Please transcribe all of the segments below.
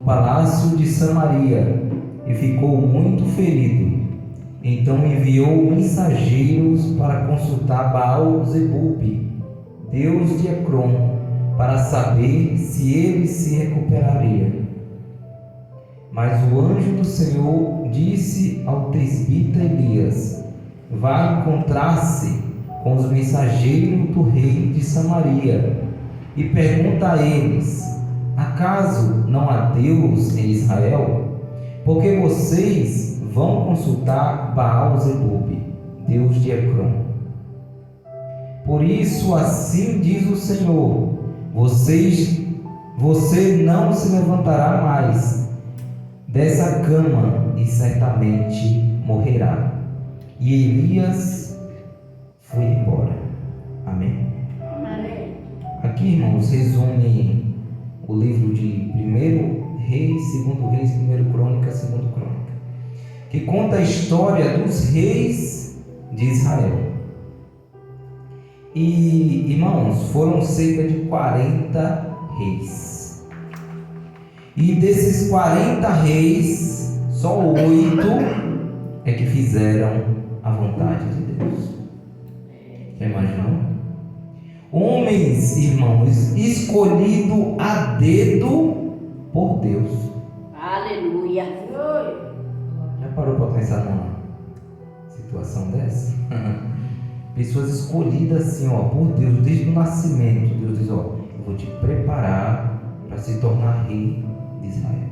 palácio de Samaria e ficou muito ferido. Então enviou mensageiros para consultar Baal-zebub, deus de Ecrom, para saber se ele se recuperaria. Mas o anjo do Senhor disse ao tesbita Elias: vá encontrar-se com os mensageiros do rei de Samaria e pergunta a eles: acaso não há Deus em Israel? Porque vocês vão consultar Baal-zebub, deus de Ecrom. Por isso assim diz o Senhor: você não se levantará mais dessa cama e certamente morrerá. E Elias foi embora. Amém? Amém. Aqui, irmãos, resume o livro de 1 Reis, 2 Reis, 1 Crônica, 2 Crônica, que conta a história dos reis de Israel. E, irmãos, foram cerca de 40 reis. E desses 40 reis, só 8 é que fizeram a vontade de Deus. Já imaginou? Homens, irmãos, escolhidos a dedo por Deus. Aleluia. Já parou para pensar numa situação dessa? Pessoas escolhidas assim, por Deus, desde o nascimento. Deus diz: eu vou te preparar para se tornar rei de Israel.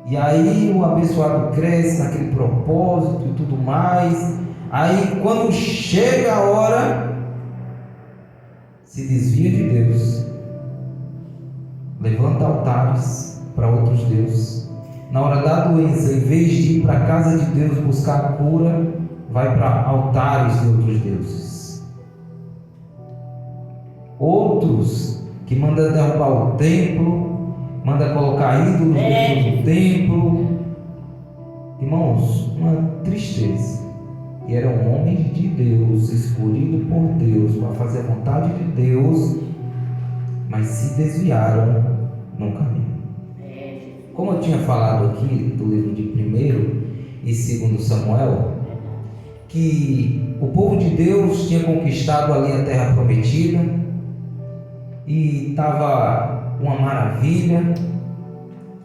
E aí o abençoado cresce naquele propósito e tudo mais. Aí quando chega a hora, se desvia de Deus, levanta altares para outros deuses. Na hora da doença, em vez de ir para a casa de Deus buscar a cura, vai para altares de outros deuses. Outros que mandam derrubar o templo, mandam colocar ídolos dentro do templo. Irmãos, uma tristeza. E eram homens de Deus, escolhidos por Deus para fazer a vontade de Deus, mas se desviaram no caminho. Como eu tinha falado aqui do livro de 1 e 2 Samuel, que o povo de Deus tinha conquistado ali a terra prometida e estava uma maravilha.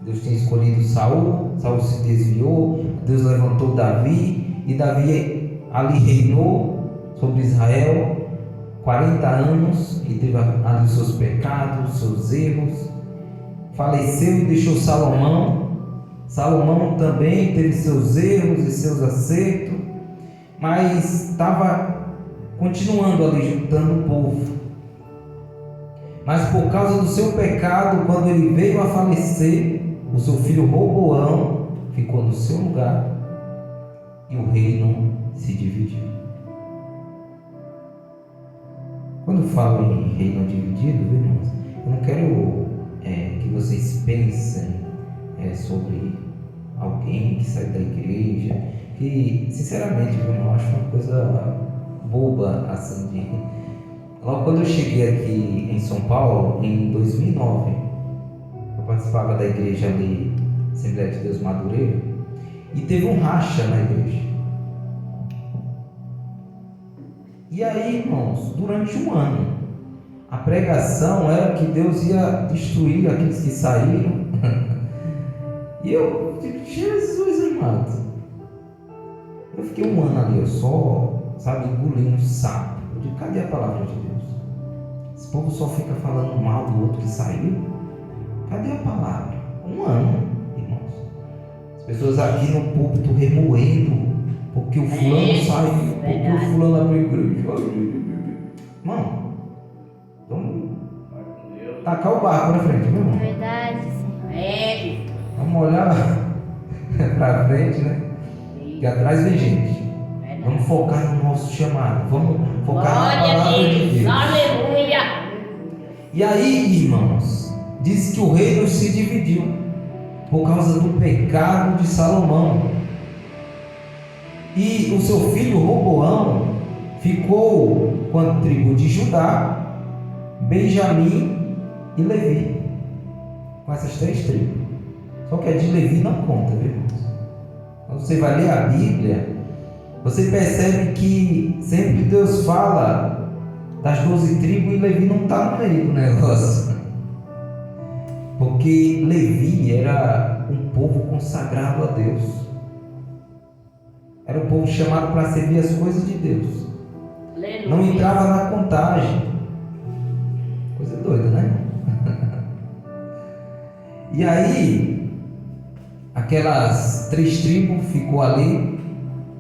Deus tinha escolhido Saul se desviou, Deus levantou Davi, e Davi ali reinou sobre Israel 40 anos e teve ali os seus pecados, os seus erros. Faleceu e deixou Salomão. Salomão também teve seus erros e seus acertos, mas estava continuando ali juntando o povo. Mas por causa do seu pecado, quando ele veio a falecer, o seu filho Roboão ficou no seu lugar e o reino se dividiu. Quando eu falo em reino dividido, irmãos, eu não quero que vocês pensem sobre alguém que sai da igreja, que sinceramente, eu acho uma coisa boba assim. Logo quando eu cheguei aqui em São Paulo, em 2009, eu participava da igreja ali, Assembleia de Deus Madureira, e teve um racha na igreja. E aí, irmãos, durante um ano, a pregação era que Deus ia destruir aqueles que saíram. E eu digo: Jesus amado, eu fiquei um ano ali, eu só, engolindo sapo. Eu digo: cadê a palavra de Deus? Esse povo só fica falando mal do outro que saiu. Cadê a palavra? Um ano, irmãos. As pessoas aqui no púlpito remoendo, porque o fulano saiu, porque o fulano abriu igreja. Irmão, vamos tacar o barco na frente, meu irmão. Verdade, Senhor. Vamos olhar para frente, né? Que atrás vem gente. Vamos focar no nosso chamado. Vamos focar na palavra de Deus. Aleluia. E aí, irmãos, diz que o reino se dividiu por causa do pecado de Salomão. E o seu filho Roboão ficou com a tribo de Judá, Benjamim e Levi. com essas 3 tribos. Só que a de Levi não conta, viu, irmãos? Quando você vai ler a Bíblia, você percebe que sempre Deus fala das 12 tribos e Levi não está no meio do negócio. Porque Levi era um povo consagrado a Deus. Era um povo chamado para servir as coisas de Deus. Aleluia. Não entrava na contagem. Coisa doida, né? E aí, aquelas 3 tribos ficou ali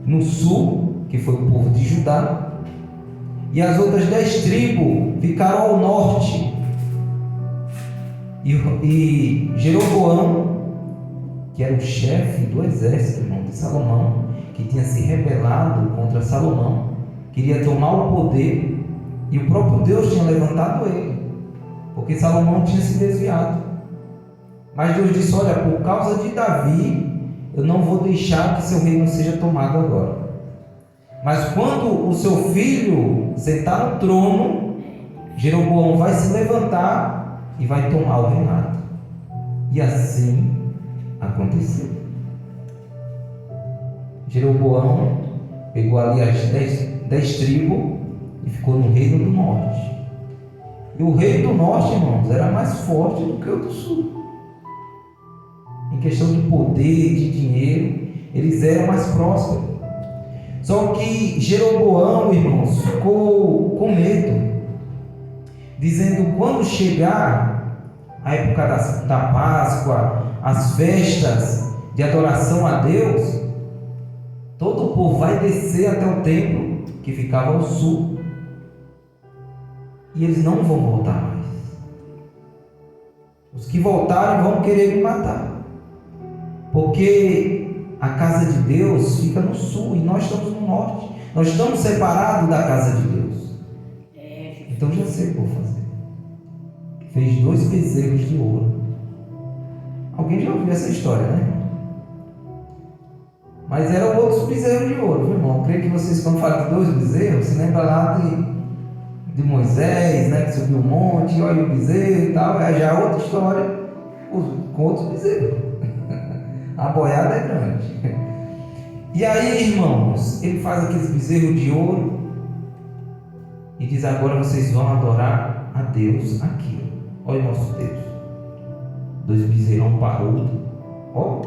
no sul, que foi o povo de Judá, e as outras 10 tribos ficaram ao norte. E Jeroboão, que era o chefe do exército, irmão, de Salomão, que tinha se rebelado contra Salomão, queria tomar o poder, e o próprio Deus tinha levantado ele, porque Salomão tinha se desviado. Mas Deus disse: olha, por causa de Davi, eu não vou deixar que seu reino seja tomado agora. Mas quando o seu filho sentar no trono, Jeroboão vai se levantar e vai tomar o reinado. E assim aconteceu. Jeroboão pegou ali as 10 tribos e ficou no reino do norte. E o reino do norte, irmãos, era mais forte do que o do sul. Em questão de poder, de dinheiro, eles eram mais prósperos. Só que Jeroboão, irmãos, ficou com medo, dizendo: quando chegar a época da Páscoa, as festas de adoração a Deus, todo o povo vai descer até o templo que ficava ao sul, e eles não vão voltar mais. Os que voltarem vão querer me matar, porque a casa de Deus fica no sul e nós estamos no norte. Nós estamos separados da casa de Deus. Então já sei o que vou fazer. Fez 2 bezerros de ouro. Alguém já ouviu essa história, né? Mas eram outros bezerros de ouro, viu, irmão? Eu creio que vocês, quando falam de 2 bezerros, se lembra lá de Moisés, né? Que subiu o monte, olha o bezerro e tal. É já outra história com outros bezerros. A boiada é grande. E aí, irmãos, ele faz aqueles bezerros de ouro e diz: agora vocês vão adorar a Deus aqui. Olha o nosso Deus. 2 bezerrão parrudo. Ó.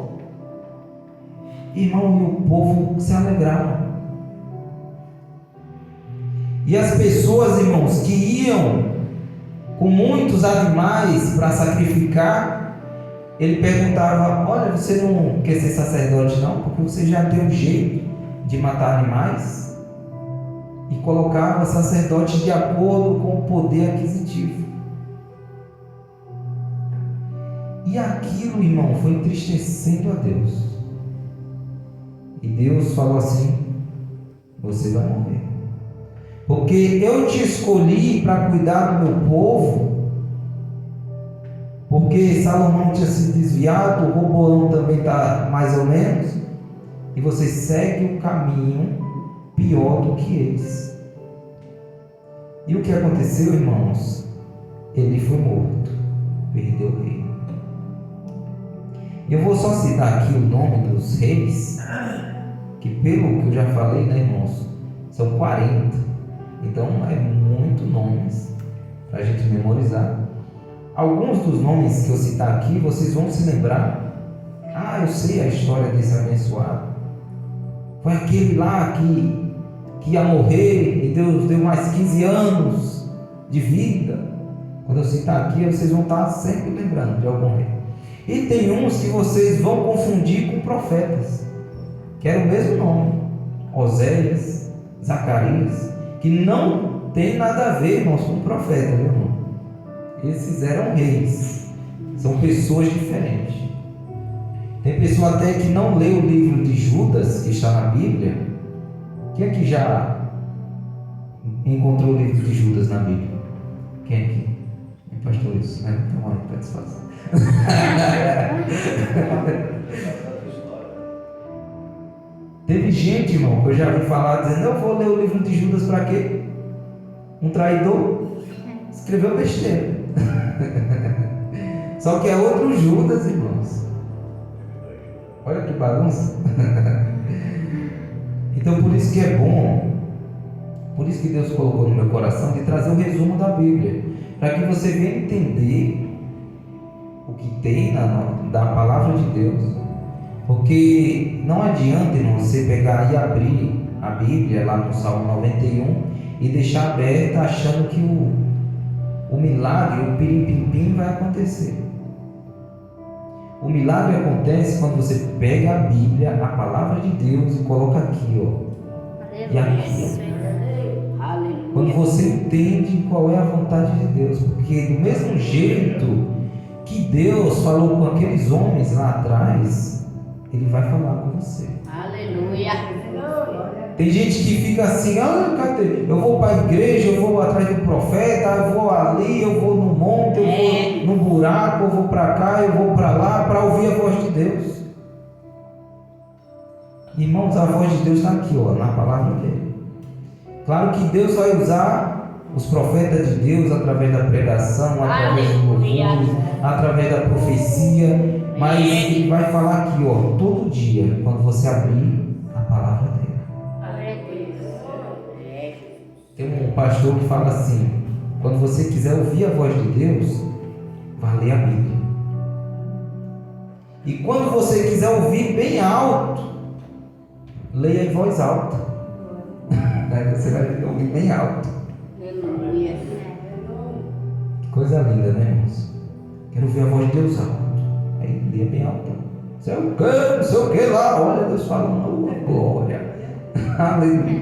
Irmão, e o povo se alegrava. E as pessoas, irmãos, que iam com muitos animais para sacrificar, ele perguntava: olha, você não quer ser sacerdote não? Porque você já tem um jeito de matar animais. E colocava sacerdote de acordo com o poder aquisitivo. E aquilo, irmão, foi entristecendo a Deus. E Deus falou assim: você vai morrer, porque eu te escolhi para cuidar do meu povo. Porque Salomão tinha se desviado, o Roboão também está mais ou menos, e você segue um caminho pior do que eles. E o que aconteceu, irmãos? Ele foi morto, perdeu o reino. Eu vou só citar aqui o nome dos reis, que pelo que eu já falei, né, irmãos, são 40. Então é muito nomes para a gente memorizar. Alguns dos nomes que eu citar aqui, vocês vão se lembrar. Ah, eu sei a história desse abençoado. Foi aquele lá que ia morrer e Deus deu mais 15 anos de vida. Quando eu citar aqui, vocês vão estar sempre lembrando de algum rei. E tem uns que vocês vão confundir com profetas, que era o mesmo nome: Oséias, Zacarias, que não tem nada a ver, irmãos, com profeta, viu, irmão? Esses eram reis, são pessoas diferentes. Tem pessoa até que não lê o livro de Judas, que está na Bíblia. Quem aqui já encontrou o livro de Judas na Bíblia? Quem aqui? Pastor isso, né? Então, olha, pode fazer. Teve gente, irmão, que eu já vi falar dizendo: eu vou ler o livro de Judas para quê? Um traidor escreveu besteira. Só que é outro Judas, irmãos. Olha que bagunça. Então por isso que é bom, por isso que Deus colocou no meu coração de trazer o resumo da Bíblia, para que você venha entender o que tem da palavra de Deus. Porque não adianta, irmão, você pegar e abrir a Bíblia lá no Salmo 91 e deixar aberta achando que o milagre, o pirim-pim-pim vai acontecer. O milagre acontece quando você pega a Bíblia, a palavra de Deus, e coloca aqui, ó. E aqui. Quando você entende qual é a vontade de Deus. Porque do mesmo jeito que Deus falou com aqueles homens lá atrás, Ele vai falar com você. Aleluia. Tem gente que fica assim, cadê? Eu vou para a igreja, eu vou atrás do profeta, eu vou ali, eu vou no monte, eu vou no buraco, eu vou para cá, eu vou para lá, para ouvir a voz de Deus. Irmãos, a voz de Deus está aqui, ó, na palavra dele. Claro que Deus vai usar os profetas de Deus através da pregação, através do louvor, através da profecia, mas Ele vai falar aqui, ó, todo dia, quando você abrir a palavra dele. Tem um pastor que fala assim: quando você quiser ouvir a voz de Deus, vá ler a Bíblia. E quando você quiser ouvir bem alto, leia em voz alta. Aí você vai ouvir bem alto. Aleluia. Que coisa linda, né, irmãos? Quero ouvir a voz de Deus alto. Aí leia bem alto. Não sei o que lá. Olha, Deus falando, glória. Aleluia.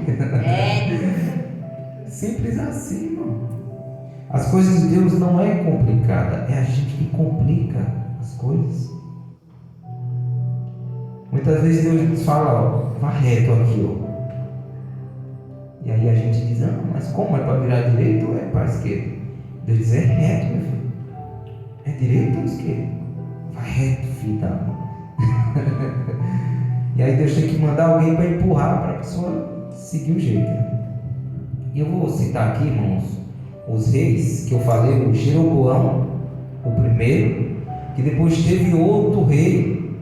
Simples assim, irmão. As coisas de Deus não é complicada, é a gente que complica as coisas. Muitas vezes Deus nos fala, ó, vá reto aqui, ó. E aí a gente diz, mas como é para virar direito ou é para a esquerda? Deus diz, é reto, meu filho. É direito ou esquerda? Vai reto, filho da mãe. E aí Deus tem que mandar alguém para empurrar para a pessoa seguir o jeito. E eu vou citar aqui, irmãos, os reis que eu falei, o Jeroboão, o primeiro, que depois teve outro rei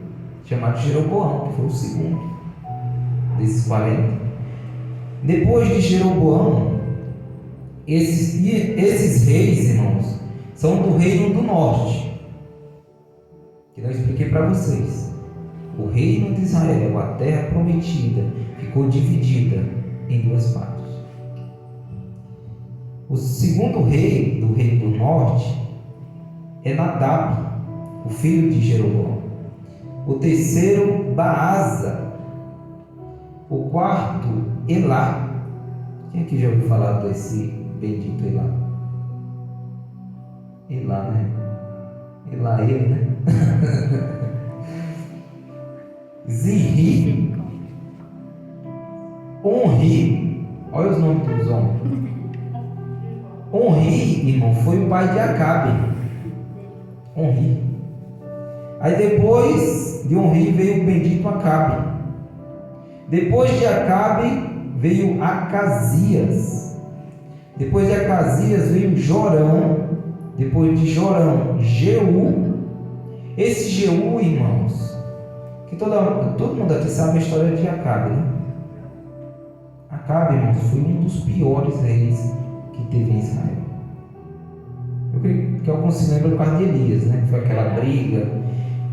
chamado Jeroboão, que foi o segundo desses 40. Depois de Jeroboão, esses reis, irmãos, são do reino do norte, que eu expliquei para vocês. O reino de Israel, a terra prometida, ficou dividida em duas partes. O segundo rei do reino do norte é Nadab, o filho de Jeroboão. O terceiro, Baasa. O quarto, Elá. Quem aqui já ouviu falar desse bendito Elá? Elá, né? Elá, ele, né? Zirri, Onri. Olha os nomes dos homens. Onri, irmão, foi o pai de Acabe. Onri. Aí depois de Onri veio o bendito Acabe. Depois de Acabe veio Acasias. Depois de Acasias veio Jorão. Depois de Jorão, Jeú. Esse Jeú, irmãos, que todo mundo aqui sabe a história de Acabe, né? Acabe, irmãos, foi um dos piores reis que teve em Israel. Eu creio que alguns se lembram do caso de Elias, né? Que foi aquela briga.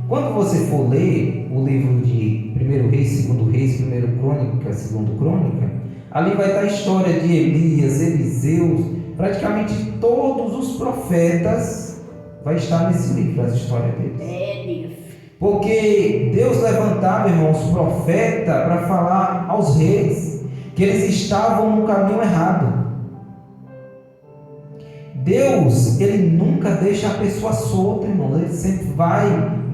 Quando você for ler o livro de 1 Reis, 2 Reis, 1 Crônica, 2 Crônica, ali vai estar a história de Elias, Eliseu, praticamente todos os profetas vai estar nesse livro, as histórias deles. Porque Deus levantava, irmãos, profeta para falar aos reis que eles estavam no caminho errado. Deus, Ele nunca deixa a pessoa solta, irmão. Ele sempre vai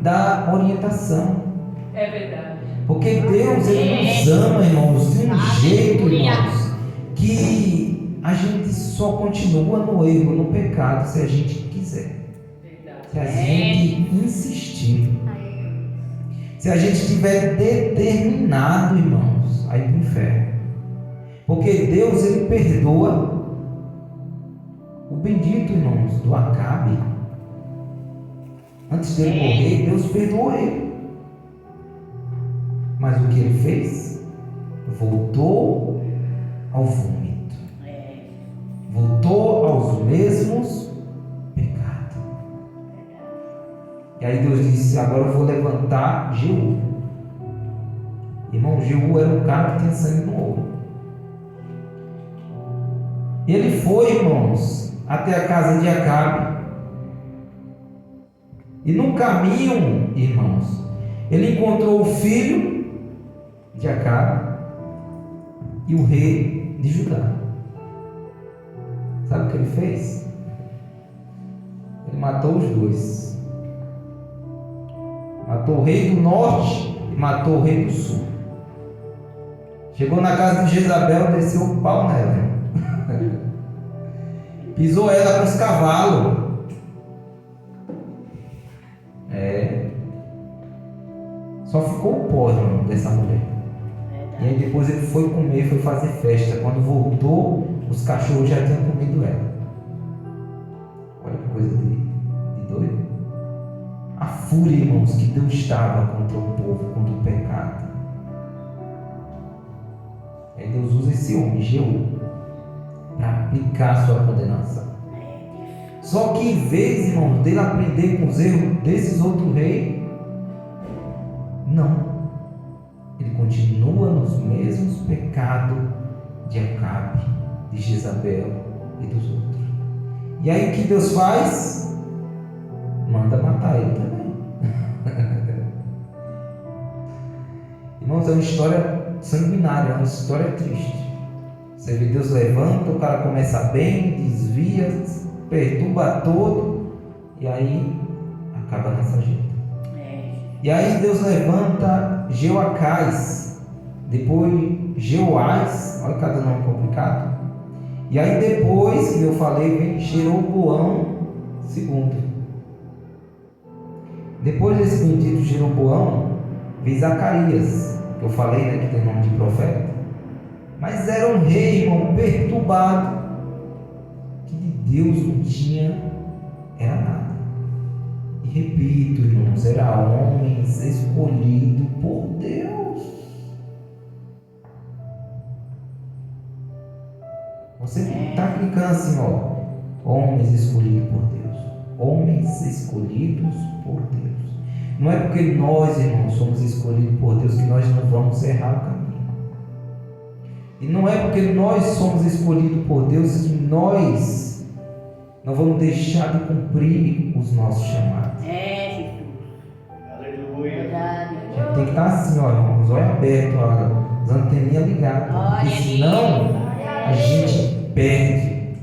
dar orientação. É verdade. Porque Deus, Ele nos ama, irmãos, de um jeito, irmãos, que a gente só continua no erro, no pecado, se a gente quiser. Se a gente insistir. Se a gente estiver determinado, irmãos, a ir para o inferno. Porque Deus, Ele perdoa o bendito, irmãos, do Acabe. Antes dele morrer, Deus perdoou ele. Mas o que ele fez? Voltou ao vômito. Voltou aos mesmos pecados. E aí Deus disse: agora eu vou levantar Jeú. Irmão, Jeú era um cara que tinha sangue no olho. Ele foi, irmãos, até a casa de Acabe. E no caminho, irmãos, ele encontrou o filho de Acabe e o rei de Judá. Sabe o que ele fez? Ele matou os dois. Matou o rei do norte e matou o rei do sul. Chegou na casa de Jezabel, desceu o pau nela. Pisou ela com os cavalos. Só ficou o pó, irmão, dessa mulher. E aí depois ele foi comer, foi fazer festa. Quando voltou, os cachorros já tinham comido ela. Olha que coisa de doido. A fúria, irmãos, que Deus estava contra o povo, contra o pecado. Aí Deus usa esse homem, Jeú, para aplicar a sua condenação. Só que em vez, irmãos, dele aprender com os erros desses outros reis, não. Ele continua nos mesmos pecados de Acabe, de Jezabel e dos outros. E aí o que Deus faz? Manda matar ele também. Irmãos, é uma história sanguinária, é uma história triste. Você vê Deus levanta, o cara começa bem, desvia, perturba todo, e aí acaba nessa gente. E aí Deus levanta Jeoacás, depois Jeoás, olha cada nome complicado. E aí depois, que eu falei, vem Jeroboão II. Depois desse bendito Jeroboão, vem Zacarias, que eu falei, né, que tem nome de profeta. Mas era um rei, irmão, perturbado, que de Deus não tinha, era nada. E repito, irmãos, era homens escolhidos por Deus. Você está clicando assim, ó, homens escolhidos por Deus. Homens escolhidos por Deus. Não é porque nós, irmãos, somos escolhidos por Deus que nós não vamos errar o caminho. E não é porque nós somos escolhidos por Deus que nós não vamos deixar de cumprir os nossos chamados. Jesus. Aleluia. Verdade. A gente tem que estar assim, ó, irmão, os olhos abertos, ó, as anteninhas ligadas. Porque senão a gente perde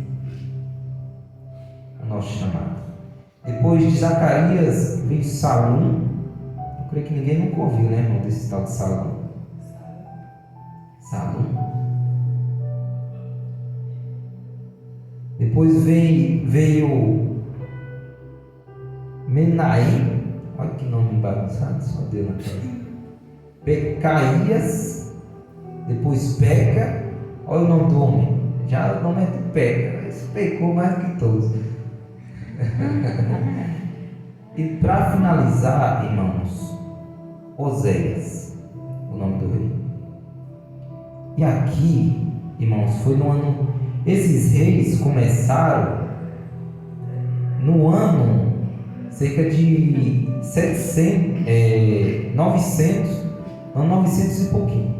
o nosso chamado. Depois de Zacarias veio Salum. Eu creio que ninguém nunca ouviu, né, irmão, desse tal de Salum. Salum. Depois veio Menahem. Olha que nome bagunçado, só Deus na casa. Pecaías. Depois Peca. Olha o nome do homem. Já o nome é de Peca. Esse pecou mais do que todos. E para finalizar, irmãos, Oséias, o nome do rei. E aqui, irmãos, foi no ano. Esses reis começaram no ano cerca de 900 e pouquinho.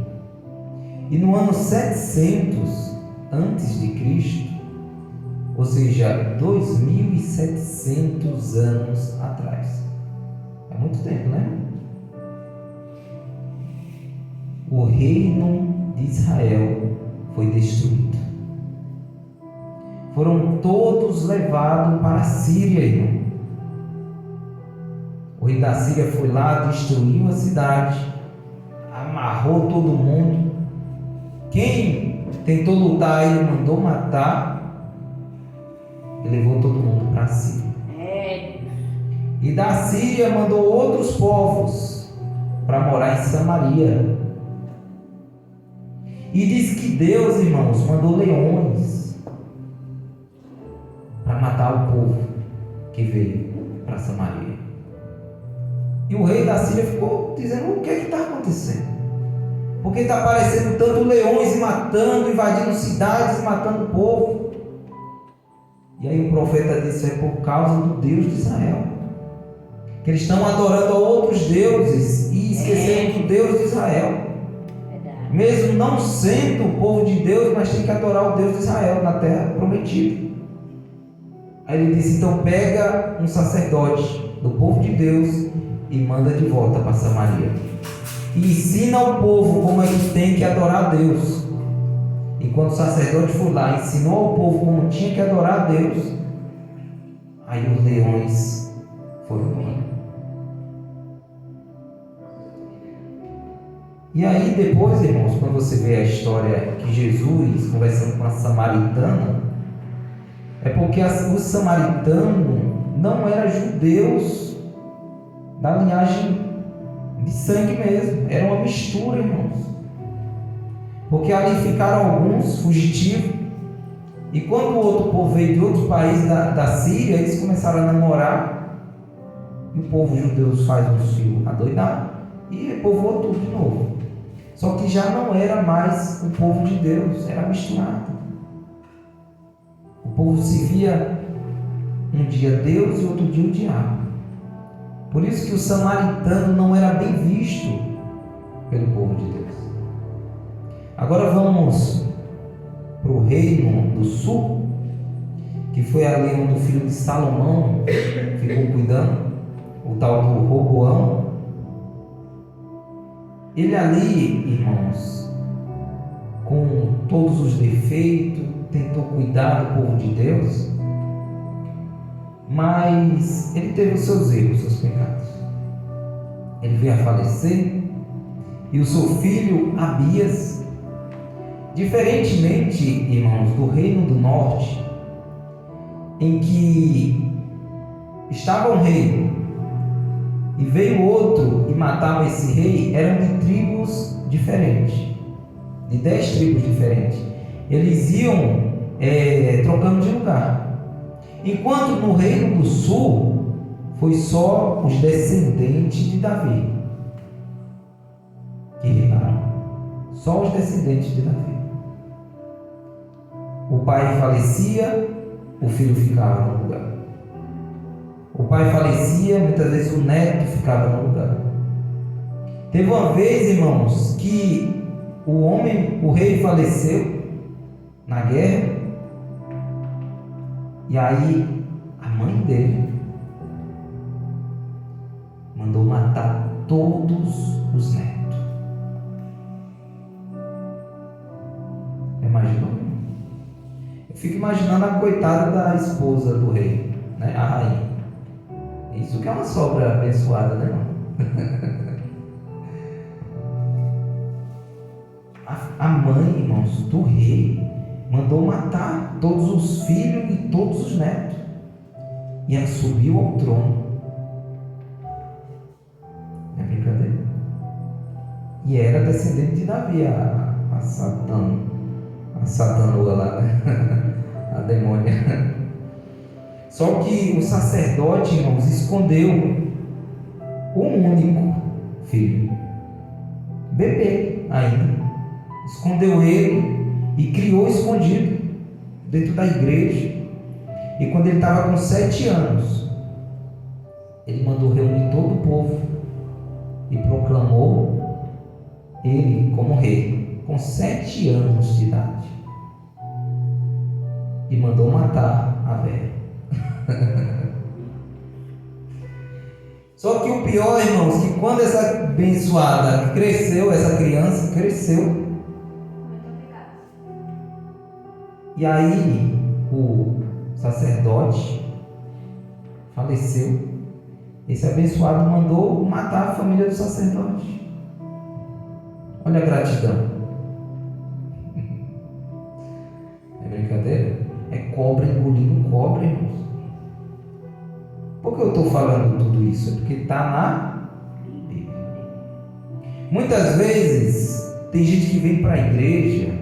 E no ano 700 antes de Cristo, ou seja, 2700 anos atrás. É muito tempo, né? O reino de Israel foi destruído. Foram todos levados para a Síria, irmão. O rei da Síria foi lá, destruiu a cidade, amarrou todo mundo. Quem tentou lutar, ele mandou matar e levou todo mundo para a Síria. E da Síria mandou outros povos para morar em Samaria. E diz que Deus, irmãos, mandou leões para matar o povo que veio para Samaria. E o rei da Síria ficou dizendo: o que é que está acontecendo? Porque está aparecendo tanto leões e matando, invadindo cidades e matando o povo. E aí o profeta disse: é por causa do Deus de Israel, que eles estão adorando a outros deuses e esquecendo do Deus de Israel. Verdade. Mesmo não sendo o povo de Deus, mas tem que adorar o Deus de Israel na terra prometida. Aí ele disse: então pega um sacerdote do povo de Deus e manda de volta para Samaria. E ensina ao povo como é que tem que adorar a Deus. E quando o sacerdote foi lá, ensinou ao povo como tinha que adorar a Deus, aí os leões foram embora. E aí depois, irmãos, quando você vê a história que Jesus conversando com a samaritana, é porque os samaritanos não eram judeus da linhagem de sangue mesmo, era uma mistura, irmãos. Porque ali ficaram alguns fugitivos, e quando o outro povo veio de outros países da Síria, eles começaram a namorar, e o povo judeu faz um filho adoidado e povoou tudo de novo. Só que já não era mais o povo de Deus, era misturado. O povo se via um dia Deus e outro dia o diabo. Por isso que o samaritano não era bem visto pelo povo de Deus. Agora vamos para o reino do sul, que foi ali onde o filho de Salomão ficou cuidando, o tal do Roboão. Ele ali, irmãos, com todos os defeitos, tentou cuidar do povo de Deus, mas ele teve os seus erros, seus pecados. Ele veio a falecer, e o seu filho Abias, diferentemente, irmãos, do reino do norte, em que estava um rei e veio outro e matava esse rei, eram de tribos diferentes, de 10 tribos diferentes. Eles iam trocando de lugar. Enquanto no reino do sul foi só os descendentes de Davi que reinaram, só os descendentes de Davi. O pai falecia, o filho ficava no lugar. O pai falecia, muitas vezes o neto ficava no lugar. Teve uma vez, irmãos, que o rei faleceu na guerra, e aí a mãe dele mandou matar todos os netos. Imaginou? Eu fico imaginando a coitada da esposa do rei, né? A rainha. Isso que é uma sogra abençoada, né, irmão? A mãe, irmãos, do rei mandou matar todos os filhos e todos os netos, e ela subiu ao trono. Não é brincadeira? E era descendente de Davi, a satanoa lá, né? A demônia. Só que o sacerdote, irmãos, escondeu um único filho, bebê ainda, escondeu ele e criou escondido dentro da igreja. E quando ele estava com 7 anos, ele mandou reunir todo o povo e proclamou ele como rei, com 7 anos de idade, e mandou matar a velha. Só que o pior, irmãos, que quando essa abençoada cresceu, essa criança cresceu, e aí o sacerdote faleceu, esse abençoado mandou matar a família do sacerdote. Olha a gratidão. É brincadeira? É cobra engolindo cobra, irmãos. Por que eu estou falando tudo isso? É porque está na Bíblia. Muitas vezes tem gente que vem para a igreja,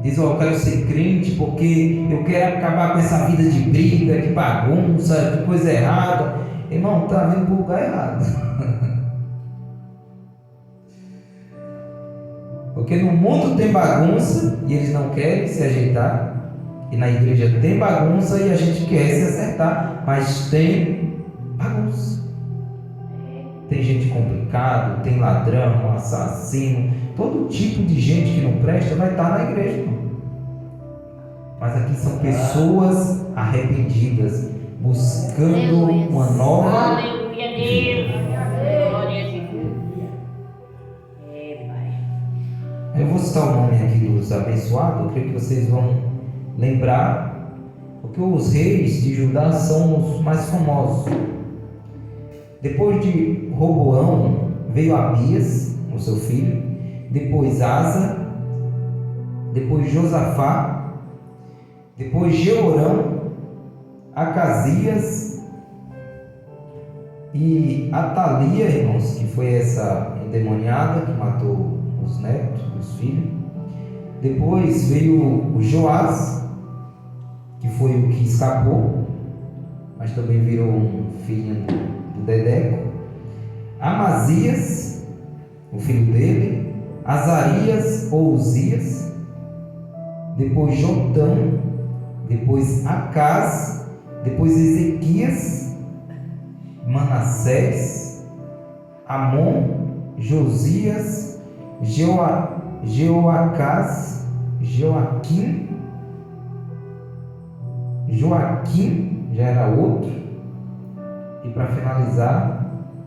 diz: eu quero ser crente porque eu quero acabar com essa vida de briga, de bagunça, de coisa errada. Irmão, está vindo para o lugar errado. Porque no mundo tem bagunça e eles não querem se ajeitar. E na igreja tem bagunça e a gente quer se acertar, mas tem bagunça. Tem gente complicada, tem ladrão, assassino, todo tipo de gente que não presta vai estar na igreja, irmão. Mas aqui são pessoas arrependidas, buscando uma nova Aleluia, Deus. Glória a Jesus. Pai. Eu vou citar o nome aqui dos abençoados, eu creio que vocês vão lembrar, porque os reis de Judá são os mais famosos. Depois de Roboão veio Abias, o seu filho, depois Asa, depois Josafá, depois Jeorão, Acasias e Atalia, irmãos, que foi essa endemoniada que matou os netos, os filhos. Depois veio o Joás, que foi o que escapou, mas também virou um filho do Dedeco. Amazias, o filho dele. Azarias ou Uzias. Depois Jotão. Depois Acaz. Depois Ezequias. Manassés. Amon. Josias. Jeoacás. Joaquim, já era outro. E para finalizar,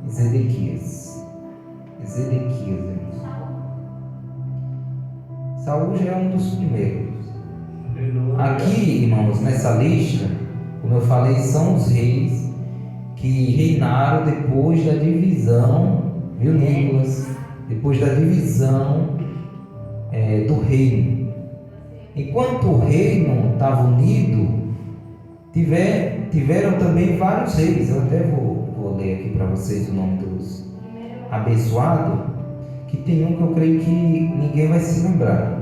Zedequias, irmãos. Saul já é um dos primeiros. Aqui, irmãos, nessa lista, como eu falei, são os reis que reinaram depois da divisão, viu, Nicolas? Depois da divisão do reino. Enquanto o reino estava unido, tiveram também vários reis. Eu até vou ler aqui para vocês o nome dos abençoados, que tem um que eu creio que ninguém vai se lembrar.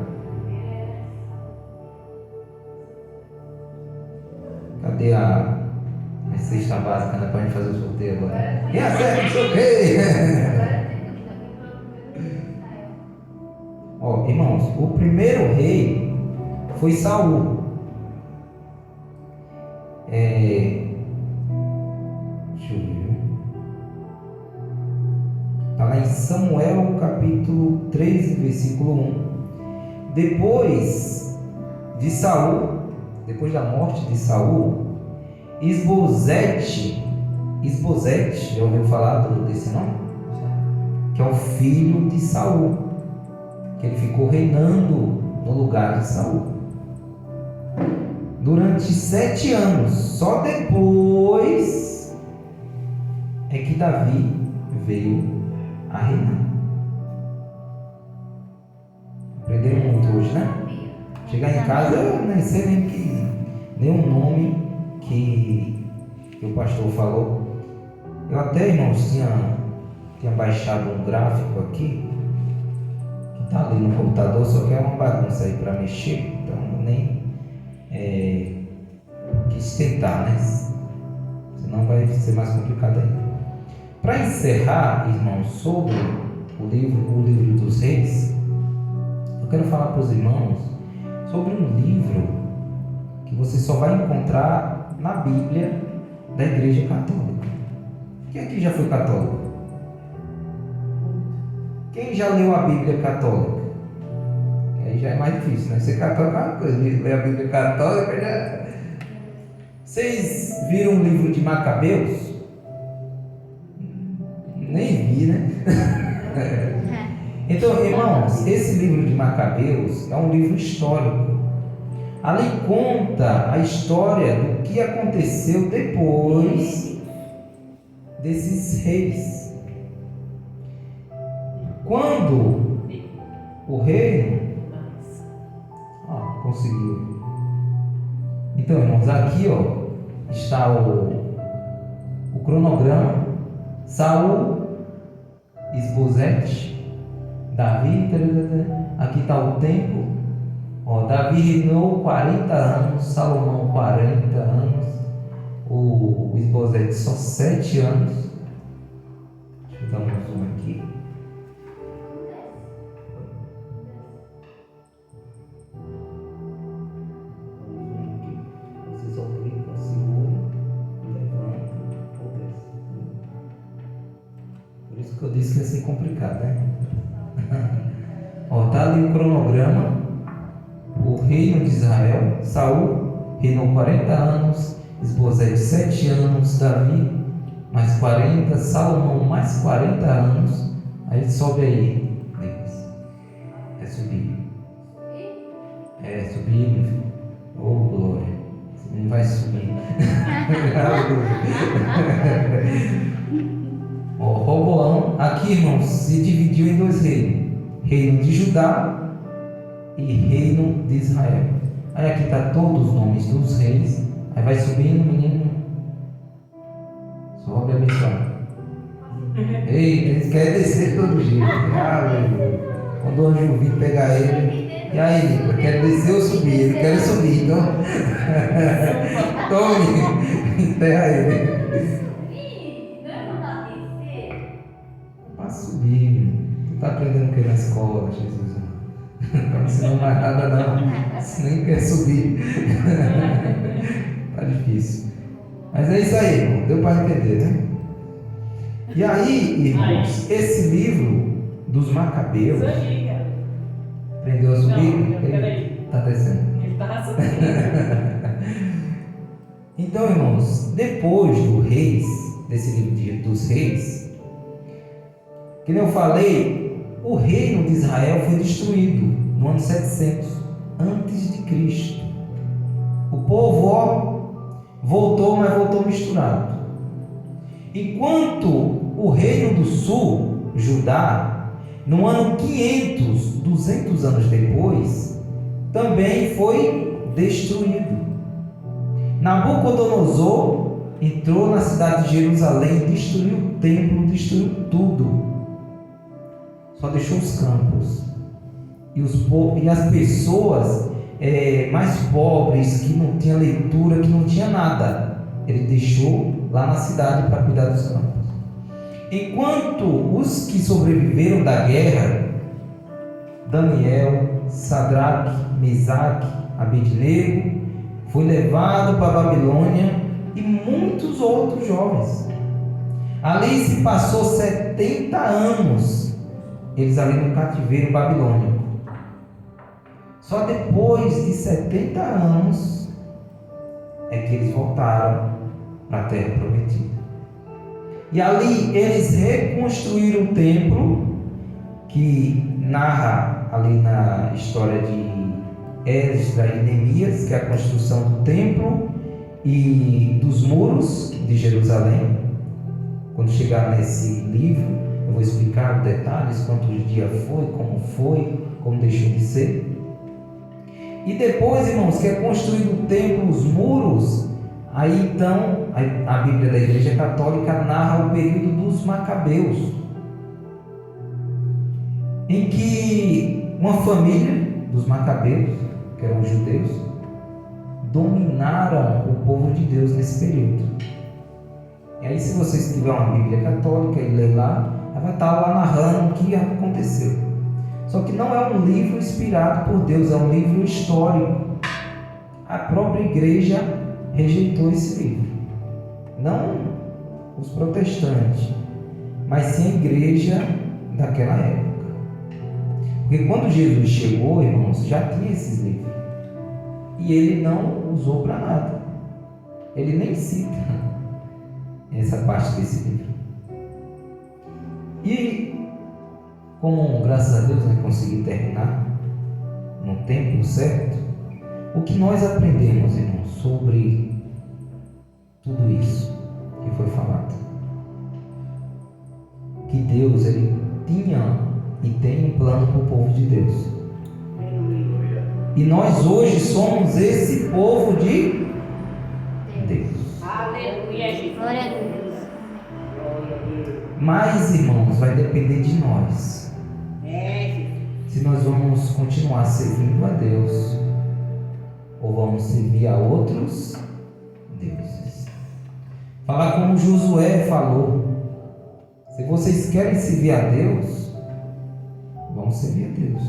Cadê a cesta básica, né, para a gente fazer o sorteio agora? Quem acerta o sorteio? Ó, irmãos, o primeiro rei foi Saul. Deixa eu ver. Está lá em Samuel capítulo 3, versículo 1. Depois de Saul, depois da morte de Saul, Isbosete, já ouviu falar desse nome? Que é o filho de Saul, que ele ficou reinando no lugar de Saul durante 7 anos. Só depois é que Davi veio a reinar. Aprenderam muito hoje, né? Chegar em casa, eu nem sei nem o nome que o pastor falou. Eu até, irmãos, tinha baixado um gráfico aqui que está ali no computador, só que é uma bagunça aí para mexer, então nem quis tentar, né? Senão vai ser mais complicado ainda. Para encerrar, irmãos, sobre o livro dos reis, eu quero falar para os irmãos sobre um livro que você só vai encontrar na Bíblia da Igreja Católica. Quem aqui já foi católico? Quem já leu a Bíblia Católica? Aí já é mais difícil, né? Ser católico é uma coisa, ler a Bíblia Católica já... Vocês viram o livro de Macabeus? Nem vi, né? Então, irmãos, esse livro de Macabeus é um livro histórico. Ali conta a história do que aconteceu depois desses reis. Quando o reino conseguiu. Então, irmãos, aqui está o cronograma. Saul, Isbosete, Davi, aqui está o tempo. Davi reinou 40 anos, Salomão 40 anos, o Isbosete só 7 anos. Deixa eu dar um zoom aqui. Eu disse que ia ser complicado, né? Ó, tá ali o cronograma. O reino de Israel. Saul reinou 40 anos. Esbozete 7 anos. Davi mais 40. Salomão mais 40 anos. Aí sobe aí, Deus. É subir. É subir, meu filho. Oh, glória. Esse menino vai subir. Ó, Roboão, aqui, irmãos, se dividiu em 2 reinos: reino de Judá e reino de Israel. Aí aqui está todos os nomes dos reis. Aí vai subindo, menino. Sobe abençoado. Ei, eles querem descer de todo jeito. Quando o anjo vir pegar ele, e aí, eu quero descer ou subir? Ele quer subir, então. Tome, enterra ele. Para subir, tu tá aprendendo o que na escola, Jesus? Não tá ensinando mais nada, não. Você nem quer subir. Tá difícil. Mas é isso aí, irmão. Deu para entender, né? E aí, irmãos, esse livro dos Macabeus. Aprendeu a subir? Ele está descendo. Ele está subindo. Então, irmãos, depois do Reis, desse livro dos Reis, que nem eu falei, o reino de Israel foi destruído no ano 700 antes de Cristo. O povo voltou, mas voltou misturado. Enquanto o reino do sul, Judá, no ano 500, 200 anos depois, também foi destruído. Nabucodonosor entrou na cidade de Jerusalém, destruiu o templo, destruiu tudo. Só deixou os campos. E as pessoas mais pobres, que não tinham leitura, que não tinha nada, ele deixou lá na cidade para cuidar dos campos. Enquanto os que sobreviveram da guerra, Daniel, Sadraque, Mesaque, Abednego, foi levado para a Babilônia, e muitos outros jovens. Ali se passou 70 anos, eles ali no cativeiro babilônico. Só depois de 70 anos é que eles voltaram para a terra prometida. E ali eles reconstruíram o templo, que narra ali na história de Esdras e Neemias, que é a construção do templo e dos muros de Jerusalém. Quando chegar nesse livro, eu vou explicar os detalhes, quantos dias foi, como deixou de ser. E depois, irmãos, que é construído o templo, os muros, aí então a Bíblia da Igreja Católica narra o período dos Macabeus, em que uma família dos Macabeus, que eram judeus, dominaram o povo de Deus nesse período. E aí, se vocês tiverem uma Bíblia católica e ler lá, ela vai estar lá narrando o que aconteceu. Só que não é um livro inspirado por Deus, é um livro histórico. A própria igreja rejeitou esse livro. Não os protestantes, mas sim a igreja daquela época. Porque quando Jesus chegou, irmãos, já tinha esses livros. E ele não usou para nada. Ele nem cita essa parte desse livro. E como, graças a Deus, eu consegui terminar no tempo certo, o que nós aprendemos, irmãos, sobre tudo isso que foi falado? Que Deus, ele tinha e tem um plano para o povo de Deus. E nós hoje somos esse povo de Deus. Aleluia, Jesus. Glória a Deus. Mas, irmãos, vai depender de nós. É, Se nós vamos continuar servindo a Deus ou vamos servir a outros deuses. Falar como Josué falou: se vocês querem servir a Deus, vão servir a Deus.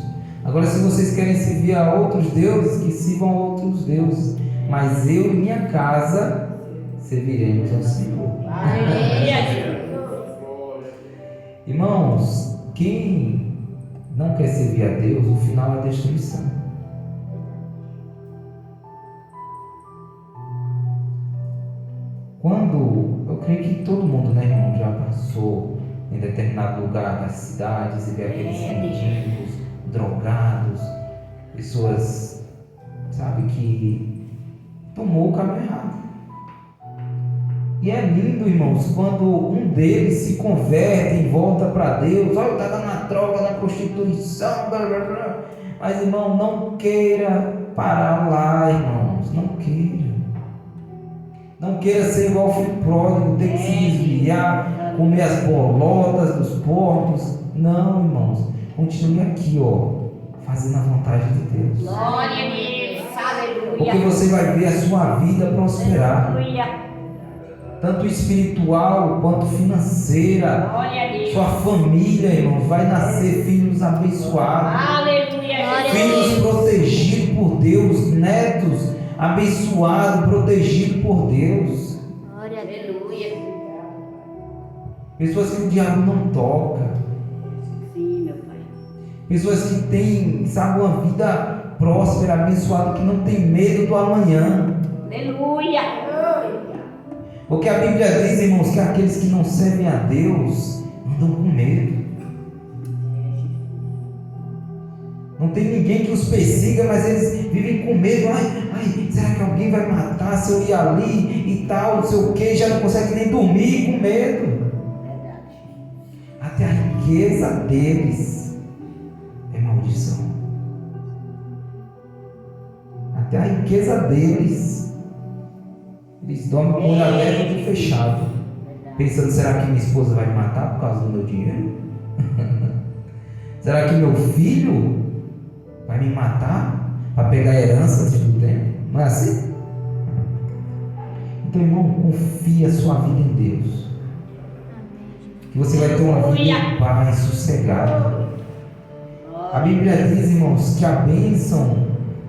Agora, se vocês querem servir a outros deuses, que sirvam a outros deuses, mas eu e minha casa serviremos ao Senhor. aleluia, Jesus. Irmãos, quem não quer servir a Deus, o final é a destruição. Quando, eu creio que todo mundo, né, irmão, já passou em determinado lugar das cidades e vê aqueles mendigos, drogados, pessoas, sabe, que tomou o caminho errado. E é lindo, irmãos, quando um deles se converte e volta para Deus. Olha, está na droga, na prostituição, blá, blá, blá. Mas, irmão, não queira parar lá, irmãos, não queira. Não queira ser igual o filho pródigo, ter que se desviar, comer as bolotas dos porcos. Não, irmãos, continue aqui, ó, fazendo a vontade de Deus. Glória a Deus. Aleluia. Porque você vai ver a sua vida prosperar. Aleluia. Tanto espiritual quanto financeira. Glória a Deus. Sua família, irmãos, vai nascer filhos abençoados, Aleluia. filhos protegidos por Deus, netos abençoados, protegidos por Deus, Glória a Deus. Aleluia. pessoas que o diabo não toca, Sim, meu Pai. pessoas que têm, sabe, uma vida próspera, abençoada, que não tem medo do amanhã. Aleluia. Porque a Bíblia diz, irmãos, que aqueles que não servem a Deus andam com medo. Não tem ninguém que os persiga, mas eles vivem com medo. Ai, será que alguém vai matar se eu ir ali e tal, não sei o que, já não consegue nem dormir com medo. Até a riqueza deles é maldição. Até a riqueza deles. Eles dormem com o olho aberto e fechado, pensando, será que minha esposa vai me matar por causa do meu dinheiro? Será que meu filho vai me matar para pegar a herança antes do tempo? Não é assim? Então, irmão, confie a sua vida em Deus, que você vai ter uma vida em paz, sossegada. A Bíblia diz, irmãos, que a bênção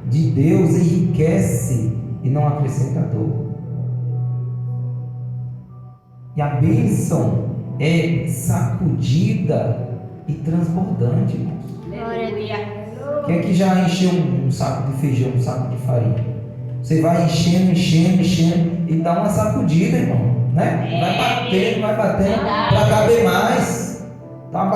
de Deus enriquece e não acrescenta dor. E a bênção é sacudida e transbordante, irmãos. Aleluia. Quem é que já encheu um saco de feijão, um saco de farinha? Você vai enchendo e dá uma sacudida, irmão, né? Vai batendo para caber mais.